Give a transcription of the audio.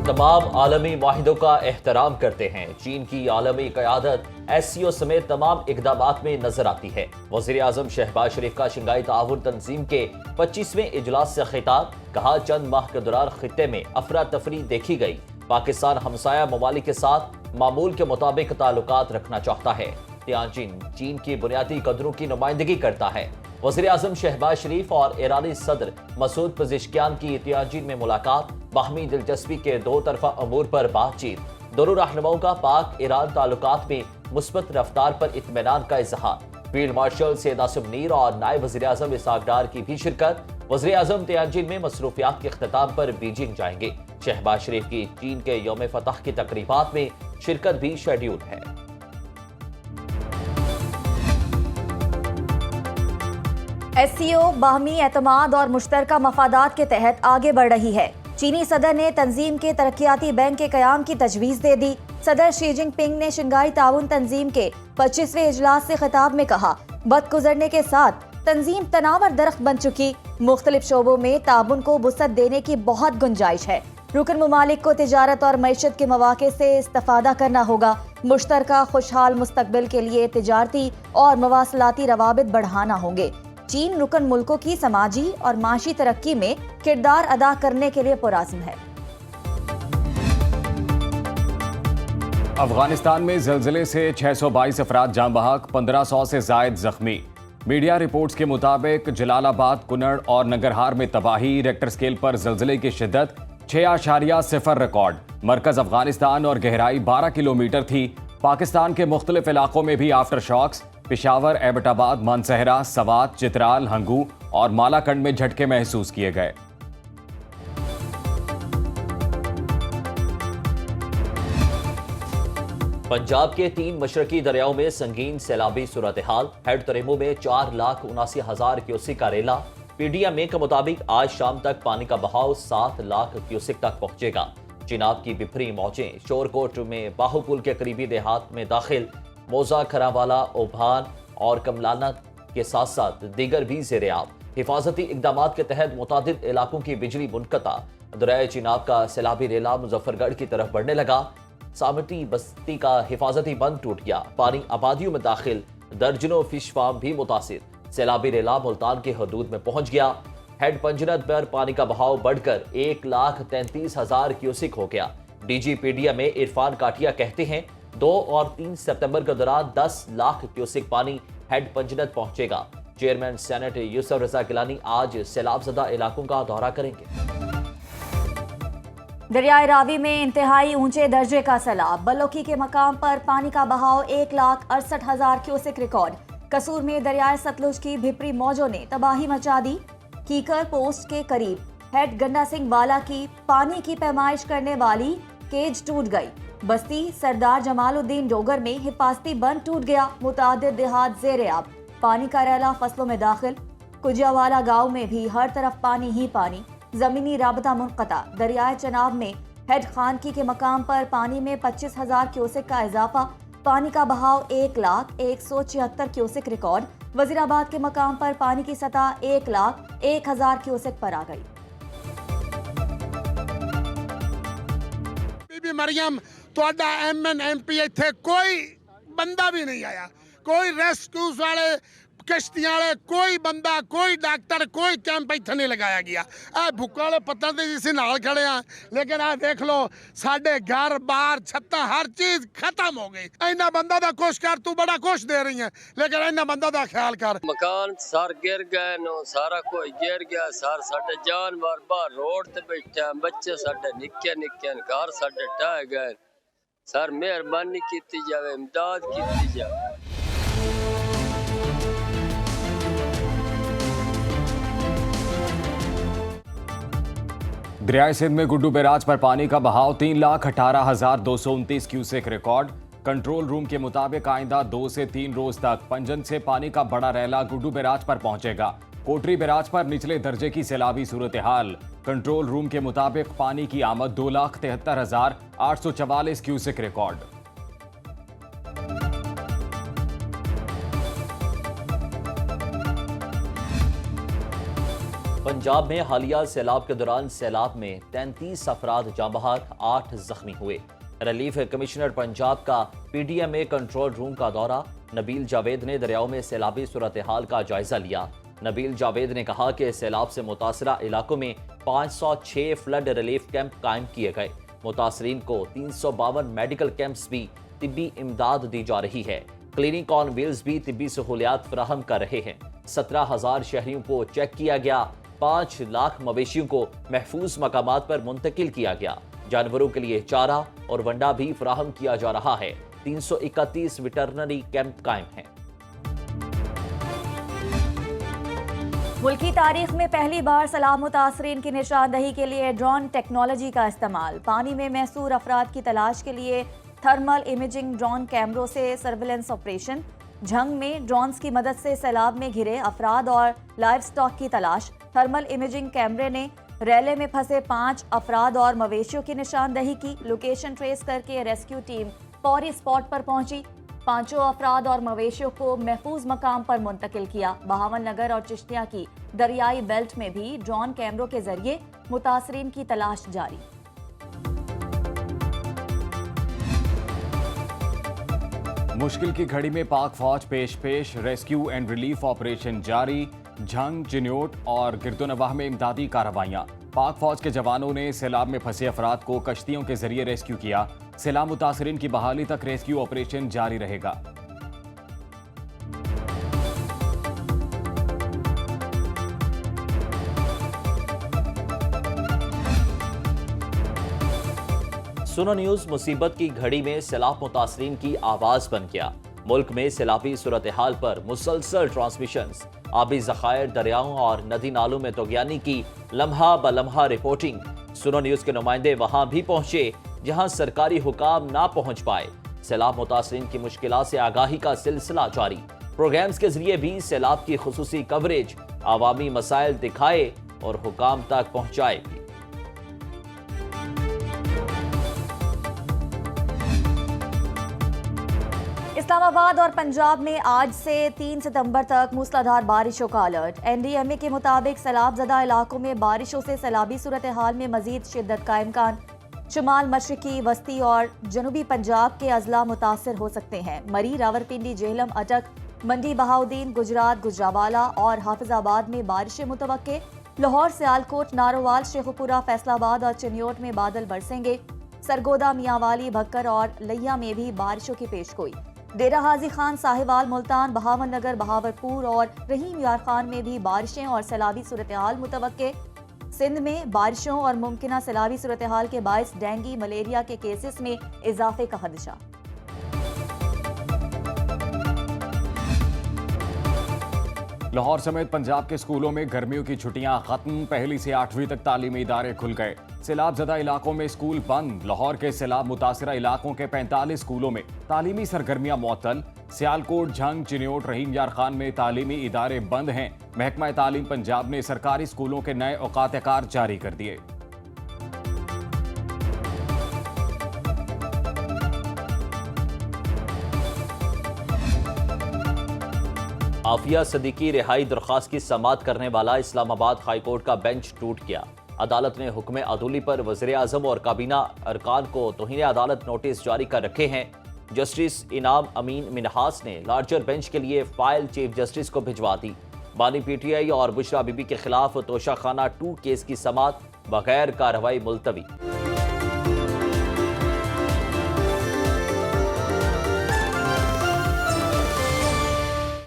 तमाम आलमी माहिदों का एहतराम करते हैं। चीन की आलमी क़यादत SCO समेत तमाम इक़दामात में नजर आती है। वज़ीर आज़म शहबाज शरीफ का शंघाई ताउन तंजीम के 25वें इजलास से खिताब। कहा, चंद माह के दौरान खित्ते में अफरा तफरी देखी गई। पाकिस्तान हमसाया ममालिक के साथ मामूल के मुताबिक ताल्लुकात रखना चाहता है। तियानजिन चीन की बुनियादी कदरों की नुमाइंदगी करता है। वज़ीर आज़म शहबाज शरीफ और ईरानी सदर मसूद पज़ेश्कियान की तियानजिन में मुलाकात। बाहमी दिलचस्पी के दो तरफा अमूर पर बातचीत। दोनों रहनुमाओं का पाक ईरान ताल्लुकात में मुस्बत रफ्तार पर इत्मीनान का इजहार। फील्ड मार्शल सैयद आसिम नीर और नायब वज़ीर आज़म इसहाक डार की भी शिरकत। वज़ीर आज़म तियानजिन में मसरूफियात के इख्तिताम पर बीजिंग जाएंगे। शहबाज शरीफ की चीन के यौम फतह की तकरीबात में शिरकत भी शेड्यूल है। SCO बाहमी एतमाद और मुश्तरका मफादात के तहत आगे बढ़ रही है। चीनी सदर ने तंजीम के तरक्याती बैंक के कयाम की तजवीज़ दे दी। सदर शी जिनपिंग ने शंघाई ताउन तंजीम के 25वें इजलास से खिताब में कहा, वक्त गुजरने के साथ तंजीम तनावर दरख्त बन चुकी। मुख्तलिफ शोबों में ताउन को वुसअत देने की बहुत गुंजाइश है। रुकन ममालिक को तिजारत और मईशत के मौके से इस्तेफादा करना होगा। मुश्तरका खुशहाल मुस्तकबिल के लिए तिजारती और मवासलाती रवाबित बढ़ाना होंगे। चीन रुकन मुल्कों की समाजी और माशी तरक्की में किरदार अदा करने के लिए पुरअज़्म है। अफगानिस्तान में ज़लज़ले से 622 अफराद जाँ बहक, 1500 से जायद जख्मी। मीडिया रिपोर्ट्स के मुताबिक जलालाबाद, कुनड़ और नंगरहार में तबाही। रेक्टर स्केल पर ज़लज़ले की शिद्दत 6.0 रिकॉर्ड। मरकज अफगानिस्तान और गहराई 12 किलोमीटर थी। पाकिस्तान के मुख्तलिफ इलाकों में भी आफ्टर शॉक्स। पेशावर, एबटाबाद, मानसहरा, सवात, चित्राल, हंगू और मालाकंड में झटके महसूस किए गए। पंजाब के 3 मशरकी दरियाओं में संगीन सैलाबी सूरत हाल। हेड तरेमो में 4,79,000 क्यूसिक का रेला। PDMA के मुताबिक आज शाम तक पानी का बहाव 7 लाख क्यूसिक तक पहुंचेगा। चिनाब की बिफरी मौजें शोरकोट में बाहुपुल के करीबी देहात में दाखिल। मोजा, खरावाला, ओभान और कमलाना के साथ साथ दीगर भी ज़ेर-ए-आब। हिफाजती इकदाम के तहत मुतादिद इलाकों की बिजली मुनक़ता। दरियाए चिनाब का सैलाबी रेला मुजफ्फरगढ़ की तरफ बढ़ने लगा। सामती बस्ती का हिफाजती बंद टूट गया। पानी आबादियों में दाखिल। दर्जनों फिश फार्म भी मुतासिर। सैलाबी रेला मुल्तान के हदूद में पहुंच गया। हेड पंजनत पर पानी का बहाव बढ़कर 1,33,000 क्यूसिक हो गया। DG PDMA इरफान काटिया कहते हैं, 2 और 3 सितंबर के दौरान 10 लाख क्यूसिक पानी हेड पंजनत पहुंचेगा। चेयरमैन सेनेट यूसुफ रजा गिलानी आज सैलाबजदा इलाकों का दौरा करेंगे। दरियाए रावी में इंतहाई ऊंचे दर्जे का सैलाब। बलोकी के मकाम पर पानी का बहाव 1,68,000 क्यूसिक रिकॉर्ड। कसूर में दरियाए सतलुज की भिपरी मौजों ने तबाही मचा दी। कीकर पोस्ट के करीब हेड गंडा सिंह वाला की पानी की पैमाइश करने वाली केज टूट गई। बस्ती सरदार जमालुद्दीन डोगर में हिफाजती बंद टूट गया। मुतादिद देहात ज़ेर-ए-आब। पानी का रैला फसलों में दाखिल। कुजियावाला गांव में भी हर तरफ पानी ही पानी। जमीनी राबता मुनक़ता। दरियाए चनाब में हेड खानकी के मकाम पर पानी में 25,000 क्यूसिक का इजाफा। पानी का बहाव 1,176 क्यूसिक रिकॉर्ड। वजीराबाद के मकाम पर पानी की सतह 1,01,000 क्यूसिक पर आ गई। बीबी मरियम ਤੁਹਾਡਾ MN MP ਇੱਥੇ कोई बंदा भी नहीं आया, कोई रेस्क्यू वाले किश्तियां वाले कोई बंदा कोई डॉक्टर कोई कैंप इत्थे नहीं लगाया गया। भुक्का वाले पत्थर ते जिस नाल खड़े हैं, लेकिन देख लो साडे घर बार छत्ता हर चीज खत्म हो गई। इन्ना बंदा दा कुछ कर, तू बड़ा कुछ दे रही है, लेकिन इन्ना बंदा दा ख्याल कर। मकान सर गिर गए नो, सारा कोई गिर गया सर। साडे जानवर बाहर रोड ते बैठे, बच्चे साडे निक्के निक्के घर साडे ढह गए। सर मेहरबानी की जाए, इमदाद की जाए। दरियाए सिंध में गुड्डू बैराज पर पानी का बहाव 3,18,229 क्यूसेक रिकॉर्ड। कंट्रोल रूम के मुताबिक आइंदा 2 से 3 रोज तक पंजन से पानी का बड़ा रैला गुड्डू बैराज पर पहुंचेगा। कोटरी बैराज पर निचले दर्जे की सैलाबी सूरत हाल। कंट्रोल रूम के मुताबिक पानी की आमद 2,73,844 क्यूसेक रिकॉर्ड। पंजाब में हालिया सैलाब के दौरान सैलाब में 33 अफराद जाँ बहक, 8 जख्मी हुए। रिलीफ कमिश्नर पंजाब का PDMA कंट्रोल रूम का दौरा। नबील जावेद ने दरियाओं में सैलाबी सूरत हाल का जायजा लिया। नबील जावेद ने कहा कि सैलाब से मुतासरा इलाकों में 506 फ्लड रिलीफ कैंप कायम किए गए। मुतासरीन को 352 मेडिकल कैंप्स भी तिब्बी इमदाद दी जा रही है। क्लिनिक ऑन व्हील्स भी तिब्बी सहूलियात फराहम कर रहे हैं। 17,000 शहरियों को चेक किया गया। 5 लाख मवेशियों को महफूज मकामात पर मुंतकिल किया गया। जानवरों के लिए चारा और वंडा भी फराहम किया जा रहा है। 331 वेटरनरी कैंप कायम हैं। मुल्की तारीख में पहली बार सैलाब मुतासरीन की निशानदही के लिए ड्रोन टेक्नोलॉजी का इस्तेमाल। पानी में महसूर अफराद की तलाश के लिए थर्मल इमेजिंग ड्रोन कैमरों से सर्विलेंस ऑपरेशन। झंग में ड्रोन्स की मदद से सैलाब में घिरे अफराद और लाइव स्टॉक की तलाश। थर्मल इमेजिंग कैमरे ने रैले में फंसे 5 अफराद और मवेशियों की निशानदही की। लोकेशन ट्रेस करके रेस्क्यू टीम फौरी स्पॉट पर पहुंची। 5 अफराद और मवेशियों को महफूज मकाम पर मुंतकिल किया। बहावन नगर और चिश्तिया की दरियाई बेल्ट में भी ड्रोन कैमरों के जरिए मुतासरीन की तलाश जारी। मुश्किल की घड़ी में पाक फौज पेश रेस्क्यू एंड रिलीफ ऑपरेशन जारी। झंग, चिन्योट और गिरदोनवाह में इमदादी कार्रवाइयां। पाक फौज के जवानों ने सैलाब में फंसे अफराद को कश्तियों के जरिए रेस्क्यू किया। सैलाब मुतासरीन की बहाली तक रेस्क्यू ऑपरेशन जारी रहेगा। सुनो न्यूज मुसीबत की घड़ी में सैलाब मुतासरीन की आवाज बन गया। मुल्क में सैलाबी सूरत हाल पर मुसलसल ट्रांसमिशंस, आबी ज़खायर, दरियाओं और नदी नालों में तोगयानी की लम्हा ब लम्हा रिपोर्टिंग। सुनो न्यूज के नुमाइंदे वहां भी पहुंचे जहां सरकारी हुकाम ना पहुंच पाए। सैलाब मुतासरीन की मुश्किलात से आगाही का सिलसिला जारी। प्रोग्राम्स के जरिए भी सैलाब की खुसूसी कवरेज, आवामी मसाइल दिखाए और हुकाम तक पहुंचाए भी। इस्लामाबाद और पंजाब में आज से 3 सितंबर तक मूसलाधार बारिशों का अलर्ट। NDMA के मुताबिक सैलाब ज़दा इलाकों में बारिशों से सैलाबी सूरत हाल में मजीद शिद्दत का इम्कान। शुमाल मशरकी, वस्ती और जनूबी पंजाब के अजला मुतासर हो सकते हैं। मरी, रावलपिंडी, जेहलम, अटक, मंडी, बहाउद्दीन, गुजरात, गुजरावाला और हाफिजाबाद में बारिशें मुतवक्के। लाहौर, सियालकोट, नारोवाल, शेखुपुरा, फैसलाबाद और चिन्योट में बादल बरसेंगे। सरगोदा, मियांवाली, भक्कर और लिया में भी बारिशों की पेशगोई। डेरा हाजी खान, साहिवाल, मुल्तान, बहावन नगर, बहावरपुर और रहीम यार खान में भी बारिशें और सैलाबी सूरत हाल मुतवक्के। सिंध में बारिशों और मुमकिना सैलाबी सूरत हाल के बायस डेंगू, मलेरिया के केसेस में इजाफे का खदशा। लाहौर समेत पंजाब के स्कूलों में गर्मियों की छुट्टियां खत्म। 1 से 8वीं तक तालीमी इदारे खुल गए। सैलाब ज़दा इलाकों में स्कूल बंद। लाहौर के सैलाब मुतासरा इलाकों के 45 स्कूलों में तालीमी सरगर्मियां मुअत्तल। सियालकोट, झंग, चिन्योट, रहीम यार खान में तालीमी इदारे बंद हैं। महकमा तालीम पंजाब ने सरकारी स्कूलों के नए औकात कार जारी कर दिए। आफिया सदीकी रिहाई दरख्वास्त की समाअत करने वाला इस्लामाबाद हाई कोर्ट का बेंच टूट गया। अदालत ने हुक्म अदूली पर वज़ीर आज़म और काबीना अरकान को तौहीन अदालत नोटिस जारी कर रखे हैं। जस्टिस इनाम अमीन मिनहास ने लार्जर बेंच के लिए फाइल चीफ जस्टिस को भिजवा दी। बानी PTI और बुशरा बीबी के खिलाफ तोशाखाना 2 केस की समाअत बगैर कार्रवाई मुलतवी।